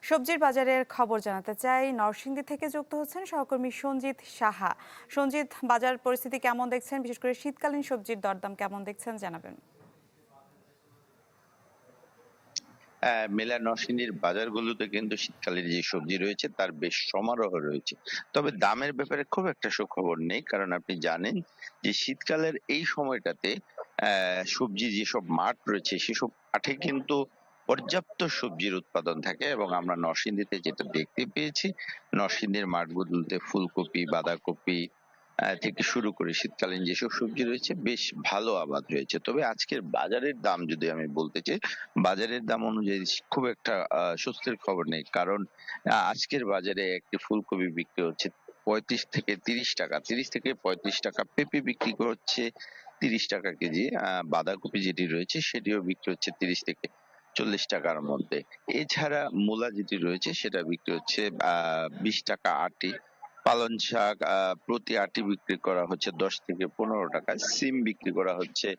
সবজির বাজারের খবর জানাতে চাই। নরসিংদী থেকে যুক্ত হচ্ছেন সহকর্মী সঞ্জিত সাহা। সঞ্জিত, বাজার পরিস্থিতি কেমন দেখছেন? বিশেষ করে শীতকালীন সবজির দরদাম কেমন দেখছেন জানাবেন। মেলা নরসিংদীর বাজারগুলোতে কিন্তু শীতকালীন যে সবজি রয়েছে তার বেশ সমারোহ রয়েছে। তবে দামের ব্যাপারে খুব একটা সুখবর নেই, কারণ আপনি জানেন যে শীতকালের এই সময়টাতে সবজি যেসব মাঠ রয়েছে সেসব মাঠে কিন্তু পর্যাপ্ত সবজির উৎপাদন থাকে, এবং আমরা নরসিংদীতে যেটা দেখতে পেয়েছি, নরসিংদীর মাঠগুলোতে ফুলকপি, বাঁধাকপি থেকে শুরু করে শীতকালীন যেসব সবজি রয়েছে বেশ ভালো আবাদ হয়েছে। তবে আজকের বাজারের দাম যদি আমি বলতে চাই, বাজারের দাম অনুযায়ী খুব একটা স্বস্তির খবর নেই, কারণ আজকের বাজারে একটি ফুলকপি বিক্রি হচ্ছে 35 থেকে 30 টাকা, 30 থেকে 35 টাকা। পেঁপে বিক্রি হচ্ছে 30 টাকা কেজি। বাঁধাকপি যেটি রয়েছে সেটিও বিক্রি হচ্ছে 30 থেকে 40 টাকার মধ্যে। এছাড়া মূলা যেটি রয়েছে সেটা বিক্রি হচ্ছে 20 টাকা আটি। পালং শাক প্রতি আটি বিক্রি করা হচ্ছে 10 থেকে 15 টাকা। সিম বিক্রি করা হচ্ছে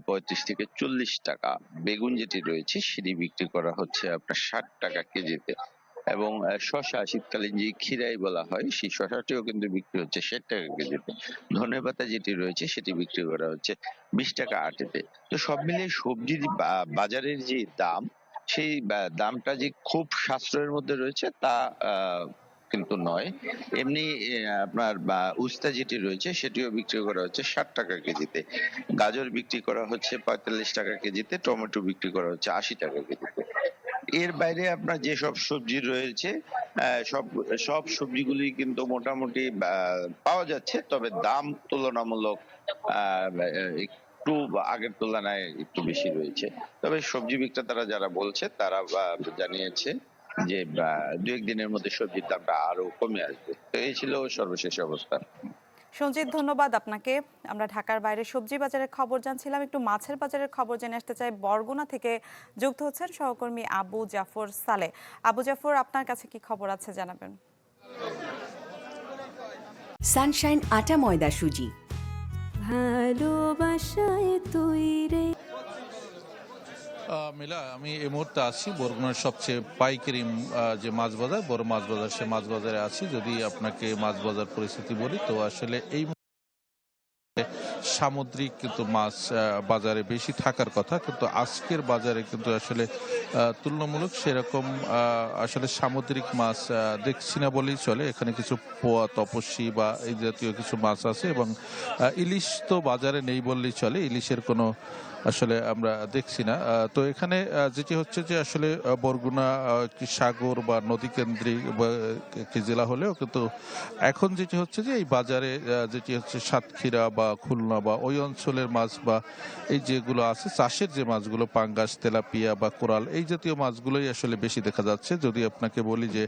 35 থেকে 40 টাকা। বেগুন যেটি রয়েছে সেটি বিক্রি করা হচ্ছে আপনার 60 টাকা কেজিতে। এবং শসা, শীতকালীন যে খিরাই বলা হয়, সেই শসাটিও কিন্তু বিক্রি হচ্ছে 60 টাকা কেজিতে। ধনেপাতা যেটি রয়েছে সেটি বিক্রি করা হচ্ছে 20 টাকা আটিতে। তো সব মিলিয়ে সবজির বাজারের যে দাম, সেই দামটা যে খুব সাশ্রয়ের মধ্যে রয়েছে তা কিন্তু নয়। এমনি আপনার উস্তা যেটি রয়েছে সেটিও বিক্রি করা হচ্ছে 60 টাকা কেজিতে। গাজর বিক্রি করা হচ্ছে 45 টাকা কেজিতে। টমেটো বিক্রি করা হচ্ছে 80 টাকা কেজিতে। এর বাইরে আপনার যেসব সবজি রয়েছে সব সব সবজিগুলি কিন্তু মোটামুটি পাওয়া যাচ্ছে, তবে দাম তুলনামূলক একটু আগের তুলনায় একটু বেশি রয়েছে। তবে সবজি বিক্রেতারা যারা বলছে তারা জানিয়েছে যে 2-1 দিনের মধ্যে সবজির দামটা আরো কমে আসবে। তো এই ছিল সর্বশেষ অবস্থা। সঞ্জিত, ধন্যবাদ আপনাকে। আমরা ঢাকার বাইরে সবজি বাজারের খবর জানছিলাম, একটু মাছের বাজারের খবর জেনে আসতে চাই। বরগুনা থেকে যুক্ত হচ্ছেন সহকর্মী আবু জাফর সালে। আবু জাফর, আপনার কাছে কি খবর আছে জানাবেন। সানশাইন আটা ময়দা সুজি, ভালোবাসায় তৈরি। মিলা, আমি এই মুহূর্তে আছি বরগুনার সবচেয়ে পাইকারি যে মাছ বাজার, বড় মাছ বাজার, সে মাছ বাজারে আছি। যদি আপনাকে মাছ বাজার পরিস্থিতি বলি, তো আসলে এই সামুদ্রিক কিন্তু মাছ বাজারে বেশি থাকার কথা, কিন্তু আজকের বাজারে কিন্তু আসলে তুলনামূলক সেরকম আসলে সামুদ্রিক মাছ দেখছি না বলেই চলে। এখানে কিছু পোয়া, তপস্বী বা এই জাতীয় কিছু মাছ আছে, এবং ইলিশ তো বাজারে নেই বললেই চলে। ইলিশের কোনো আসলে আমরা দেখছি না। তো এখানে যেটি হচ্ছে যে আসলে বরগুনা একটি সাগর বা নদী কেন্দ্রিক একটি জেলা হলেও কিন্তু এখন যেটি হচ্ছে যে এই বাজারে যেটি হচ্ছে সাতক্ষীরা বা খুলনা বা ওই অঞ্চলের মাছ, বা এই যেগুলো আছে চাষের যে মাছগুলো, পাঙ্গাস, তেলাপিয়া বা কোরাল, এই জাতীয় মাছগুলোই আসলে বেশি দেখা যাচ্ছে। যদি আপনাকে বলি যে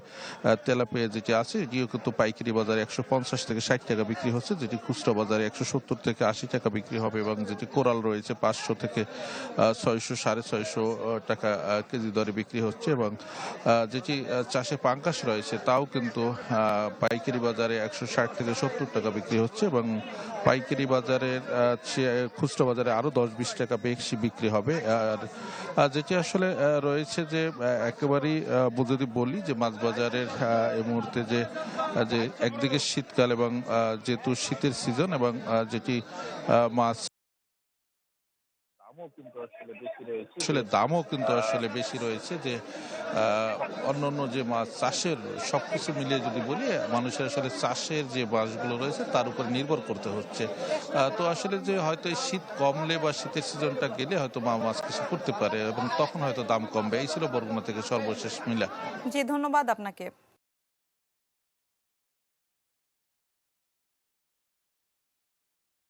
তেলাপিয়া যেটি আছে এটিও কিন্তু পাইকারি বাজারে 150 থেকে 60 টাকা বিক্রি হচ্ছে, যেটি খুচরা বাজারে 170 থেকে 80 টাকা বিক্রি হবে, এবং যেটি কোরাল রয়েছে 500 থেকে 600, 650 টাকা কেজি দরে বিক্রি হচ্ছে, এবং যেটি চাষে পাঙ্গাস রয়েছে তাও কিন্তু পাইকারি বাজারে 160 থেকে 70 টাকা বিক্রি হচ্ছে, এবং পাইকারি বাজারের খুচরা বাজারে আরো 10-20 টাকা বেশি বিক্রি হবে। আর যেটি আসলে রয়েছে যে একেবারেই যদি বলি যে মাছ বাজারের এই মুহূর্তে যে যে একদিকে শীতকাল, এবং যেহেতু শীতের সিজন, এবং যেটি মাছ আসলে দামও কিন্তু আসলে বেশি রয়েছে, যে অন্যান্য যে মাছ চাষের সবকিছু মিলিয়ে যদি বলি, মানুষের আসলে চাষের যে মাছগুলো রয়েছে তার উপর নির্ভর করতে হচ্ছে। তো আসলে যে হয়তো এই শীত কমলে বা শীতের সিজনটা গেলে হয়তো মাছ কিছু করতে পারে, এবং তখন হয়তো দাম কমবে। এই ছিল বরগুনা থেকে সর্বশেষ মিলা। জি, ধন্যবাদ আপনাকে।